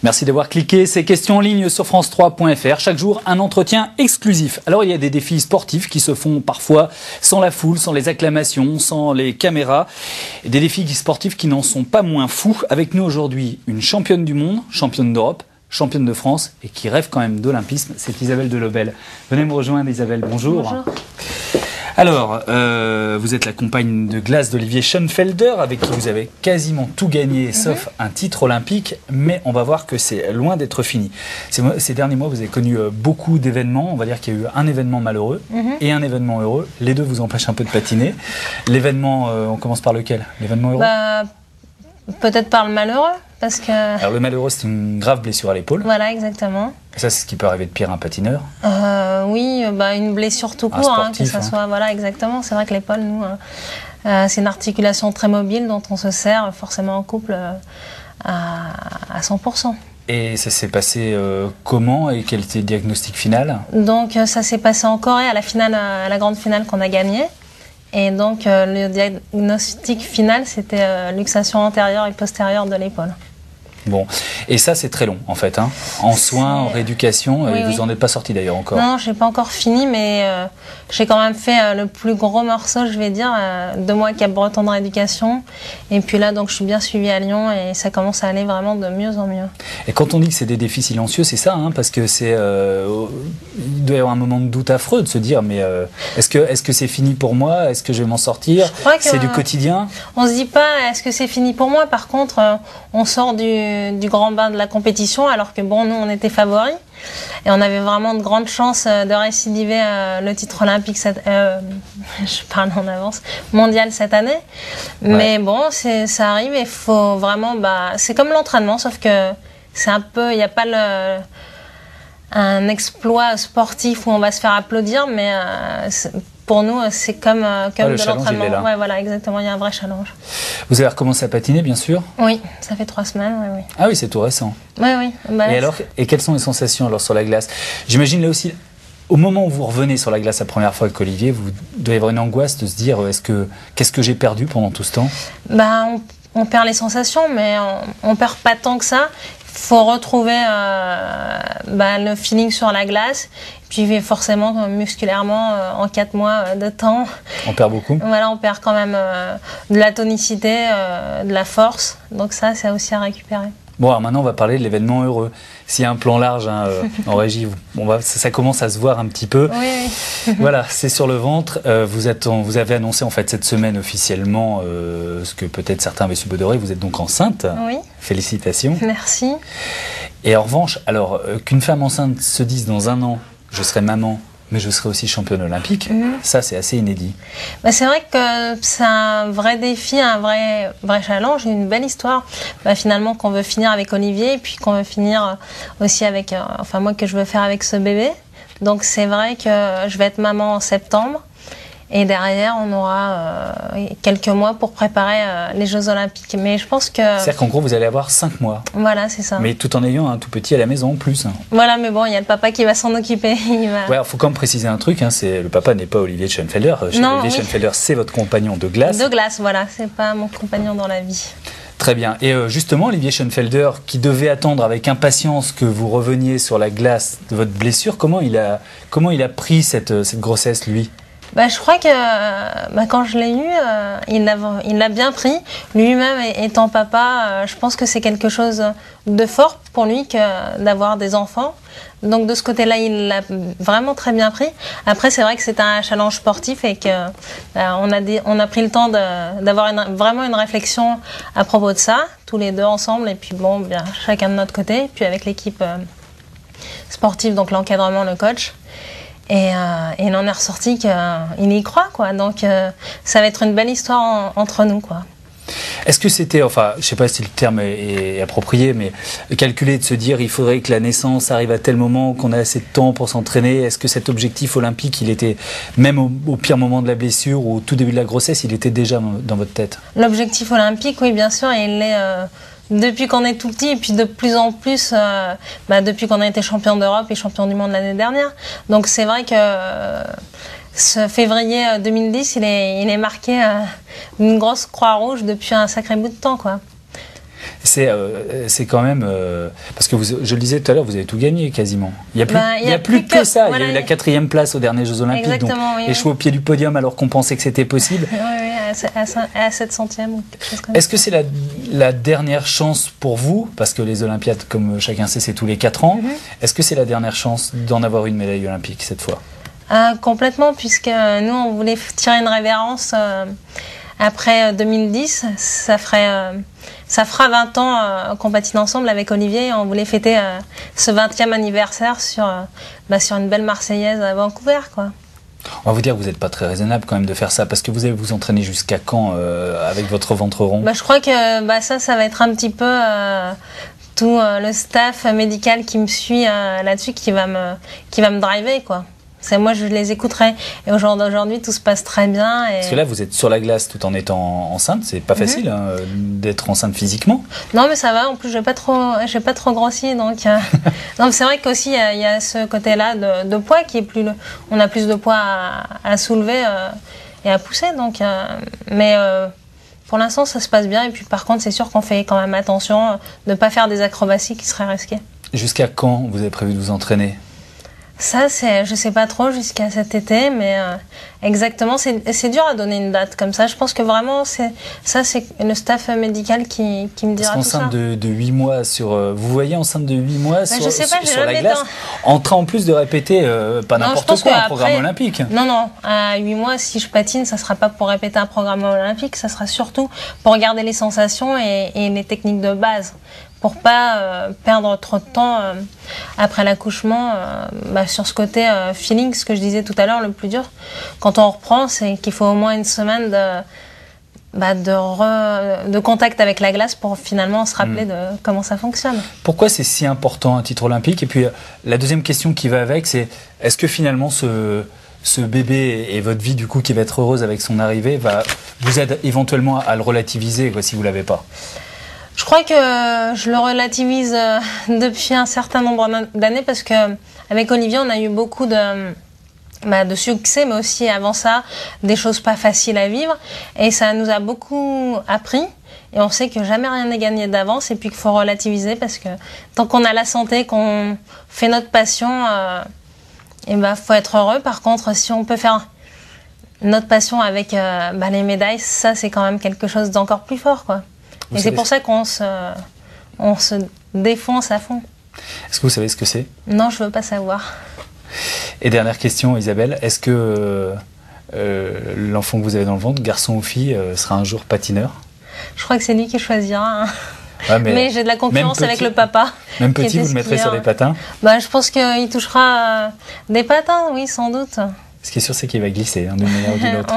Merci d'avoir cliqué. Ces questions en ligne sur france3.fr. Chaque jour, un entretien exclusif. Alors, il y a des défis sportifs qui se font parfois sans la foule, sans les acclamations, sans les caméras. Et des défis sportifs qui n'en sont pas moins fous. Avec nous aujourd'hui, une championne du monde, championne d'Europe, championne de France et qui rêve quand même d'olympisme. C'est Isabelle Delobel. Venez me rejoindre, Isabelle. Bonjour. Bonjour. Alors, vous êtes la compagne de glace d'Olivier Schoenfelder, avec qui vous avez quasiment tout gagné, sauf un titre olympique, mais on va voir que c'est loin d'être fini. Ces derniers mois, vous avez connu beaucoup d'événements, on va dire qu'il y a eu un événement malheureux et un événement heureux. Les deux vous empêchent un peu de patiner. L'événement, on commence par lequel? L'événement heureux? Peut-être par le malheureux, parce que... Alors le malheureux, c'est une grave blessure à l'épaule. Voilà, exactement. Ça, c'est ce qui peut arriver de pire à un patineur. Oui, une blessure tout court, sportif, que ça soit... Voilà, exactement. C'est vrai que l'épaule, nous, c'est une articulation très mobile dont on se sert forcément en couple à 100%. Et ça s'est passé comment et quel était le diagnostic final? Donc ça s'est passé en Corée à la finale, à la grande finale qu'on a gagnée. Et donc le diagnostic final, c'était luxation antérieure et postérieure de l'épaule. Bon, et ça c'est très long en fait, hein. En soins, en rééducation, oui, et vous en êtes pas sorti d'ailleurs encore. Non, je n'ai pas encore fini, mais j'ai quand même fait le plus gros morceau, je vais dire, 2 mois Cap Breton de rééducation. Et puis là, donc je suis bien suivie à Lyon et ça commence à aller vraiment de mieux en mieux. Et quand on dit que c'est des défis silencieux, c'est ça, hein, parce que c'est, il doit y avoir un moment de doute affreux de se dire, mais est-ce que c'est fini pour moi? Est-ce que je vais m'en sortir? C'est du quotidien. On se dit pas, est-ce que c'est fini pour moi? Par contre, on sort du grand bain de la compétition, alors que bon, nous on était favoris et on avait vraiment de grandes chances de récidiver le titre olympique, je parle en avance, mondial cette année. Mais bon, ça arrive et il faut vraiment, c'est comme l'entraînement, sauf que c'est un peu, il n'y a pas un exploit sportif où on va se faire applaudir, mais pour nous, c'est comme de l'entraînement. Ouais, voilà, exactement, il y a un vrai challenge. Vous avez recommencé à patiner, bien sûr? Oui, ça fait 3 semaines, oui. Ah oui, c'est tout récent. Oui, oui. Et alors, quelles sont les sensations alors sur la glace? J'imagine là aussi, au moment où vous revenez sur la glace la première fois avec Olivier, vous devez avoir une angoisse de se dire, qu'est-ce que j'ai perdu pendant tout ce temps? On perd les sensations, mais on perd pas tant que ça. Il faut retrouver le feeling sur la glace. Puis forcément, musculairement, en 4 mois de temps... On perd beaucoup. Voilà, on perd quand même de la tonicité, de la force. Donc ça, c'est aussi à récupérer. Bon, alors maintenant, on va parler de l'événement heureux. S'il y a un plan large en régie, ça commence à se voir un petit peu. Oui. Voilà, c'est sur le ventre. Vous avez annoncé en fait cette semaine officiellement ce que peut-être certains avaient subodoré. Vous êtes donc enceinte. Oui. Félicitations. Merci. Et en revanche, alors qu'une femme enceinte se dise dans 1 an, je serai maman, mais je serai aussi championne olympique, ça c'est assez inédit. C'est vrai que c'est un vrai défi, un vrai challenge, une belle histoire. Finalement qu'on veut finir avec Olivier et puis qu'on veut finir aussi avec, moi que je veux faire avec ce bébé. Donc c'est vrai que je vais être maman en septembre. Et derrière, on aura quelques mois pour préparer les Jeux Olympiques. Mais je pense que... C'est-à-dire qu'en gros, vous allez avoir 5 mois. Voilà, c'est ça. Mais tout en ayant un tout petit à la maison en plus. Voilà, mais bon, il y a le papa qui va s'en occuper. Ouais, il faut quand même préciser un truc, le papa n'est pas Olivier Schoenfelder. Olivier Schoenfelder, c'est votre compagnon de glace. De glace, voilà. C'est pas mon compagnon dans la vie. Très bien. Et justement, Olivier Schoenfelder, qui devait attendre avec impatience que vous reveniez sur la glace de votre blessure, comment il a pris cette grossesse, lui? Je crois que quand je l'ai eu, il l'a bien pris. Lui-même étant papa, je pense que c'est quelque chose de fort pour lui que d'avoir des enfants. Donc de ce côté-là, il l'a vraiment très bien pris. Après, c'est vrai que c'est un challenge sportif et que on a pris le temps d'avoir vraiment une réflexion à propos de ça, tous les deux ensemble, et puis chacun de notre côté, puis avec l'équipe sportive, donc l'encadrement, le coach. Et il en est ressorti qu'il y croit, quoi. Donc ça va être une belle histoire entre nous, quoi. Est-ce que c'était, je ne sais pas si le terme est approprié, mais calculer de se dire il faudrait que la naissance arrive à tel moment, qu'on a assez de temps pour s'entraîner? Est-ce que cet objectif olympique, il était, même au pire moment de la blessure ou au tout début de la grossesse, il était déjà dans votre tête? L'objectif olympique, oui, bien sûr, il est... Depuis qu'on est tout petit et puis de plus en plus depuis qu'on a été champion d'Europe et champion du monde l'année dernière. Donc c'est vrai que ce février 2010, il est marqué une grosse croix rouge depuis un sacré bout de temps, quoi. C'est quand même... parce que je le disais tout à l'heure, vous avez tout gagné quasiment. Il n'y a plus que ça. Voilà, il y a eu la 4e place aux derniers Jeux Olympiques. Exactement, donc échouer au pied du podium alors qu'on pensait que c'était possible. Oui, à 700e ou quelque chose comme ça. Est-ce que c'est la dernière chance pour vous? Parce que les Olympiades, comme chacun sait, c'est tous les 4 ans. Est-ce que c'est la dernière chance d'en avoir une médaille olympique cette fois? Complètement, puisque nous, on voulait tirer une révérence après 2010. Ça fera 20 ans qu'on patine ensemble avec Olivier. On voulait fêter ce 20e anniversaire sur une belle Marseillaise à Vancouver, quoi. On va vous dire que vous n'êtes pas très raisonnable quand même de faire ça, parce que vous allez vous entraîner jusqu'à quand avec votre ventre rond? Je crois que ça va être un petit peu tout le staff médical qui me suit là-dessus qui va me driver, quoi. Moi, je les écouterai. Et au jour d'aujourd'hui, tout se passe très bien. Parce que là, vous êtes sur la glace tout en étant enceinte. C'est pas facile d'être enceinte physiquement. Non, mais ça va. En plus, j'ai pas trop grossi. Donc, non, mais c'est vrai qu'aussi, il y a ce côté-là de poids qui est plus... On a plus de poids à soulever et à pousser. Donc, mais pour l'instant, ça se passe bien. Et puis, par contre, c'est sûr qu'on fait quand même attention de ne pas faire des acrobaties qui seraient risquées. Jusqu'à quand vous avez prévu de vous entraîner ? Ça, je sais pas trop jusqu'à cet été, mais exactement, c'est dur à donner une date comme ça. Je pense que vraiment, c'est le staff médical qui me dira tout ça. Enceinte de 8 mois vous voyez enceinte de 8 mois sur la glace, en train en plus de répéter pas n'importe quoi, un programme olympique. Non, à 8 mois, si je patine, ça sera pas pour répéter un programme olympique, ça sera surtout pour garder les sensations et les techniques de base, pour pas perdre trop de temps après l'accouchement sur ce côté feeling, ce que je disais tout à l'heure, le plus dur quand on reprend, c'est qu'il faut au moins une semaine de contact avec la glace pour finalement se rappeler de comment ça fonctionne. Pourquoi c'est si important un titre olympique? Et puis la deuxième question qui va avec, c'est est-ce que finalement ce bébé et votre vie du coup qui va être heureuse avec son arrivée vous aide éventuellement à le relativiser si vous ne l'avez pas? Je crois que je le relativise depuis un certain nombre d'années parce qu'avec Olivier, on a eu beaucoup de succès, mais aussi avant ça, des choses pas faciles à vivre. Et ça nous a beaucoup appris. Et on sait que jamais rien n'est gagné d'avance et puis qu'il faut relativiser parce que tant qu'on a la santé, qu'on fait notre passion, faut être heureux. Par contre, si on peut faire notre passion avec les médailles, ça c'est quand même quelque chose d'encore plus fort, quoi. Et c'est pour ça qu'on se défonce à fond. Est-ce que vous savez ce que c'est? Non, je ne veux pas savoir. Et dernière question, Isabelle, est-ce que l'enfant que vous avez dans le ventre, garçon ou fille, sera un jour patineur? Je crois que c'est lui qui choisira. Ouais, mais j'ai de la concurrence avec le papa. Même petit, vous le mettrez sur des patins? Je pense qu'il touchera des patins, oui, sans doute. Ce qui est sûr, c'est qu'il va glisser d'une manière ou d'une autre.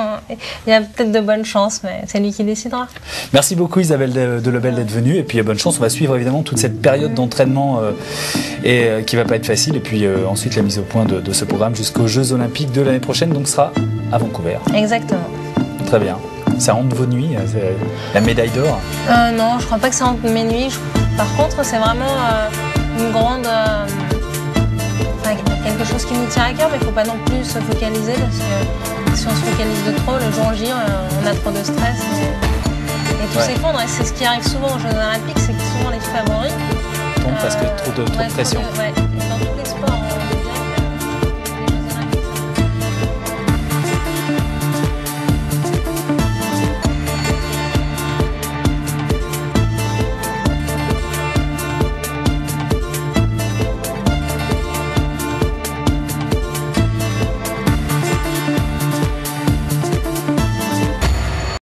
Il y a peut-être de bonnes chances, mais c'est lui qui décidera. Merci beaucoup Isabelle Delobel d'être venue. Et puis bonne chance, on va suivre évidemment toute cette période d'entraînement qui ne va pas être facile. Et puis ensuite la mise au point de ce programme jusqu'aux Jeux Olympiques de l'année prochaine. Donc ce sera à Vancouver. Exactement. Très bien. Ça rentre vos nuits, la médaille d'or? Non, je ne crois pas que ça rentre mes nuits. Par contre, c'est vraiment une grande... quelque chose qui nous tient à cœur, mais il ne faut pas non plus se focaliser parce que si on se focalise de trop, le jour J, on a trop de stress et tout s'effondre. Et c'est ce qui arrive souvent aux Jeux Olympiques, c'est que souvent les favoris tombent parce que trop de pression.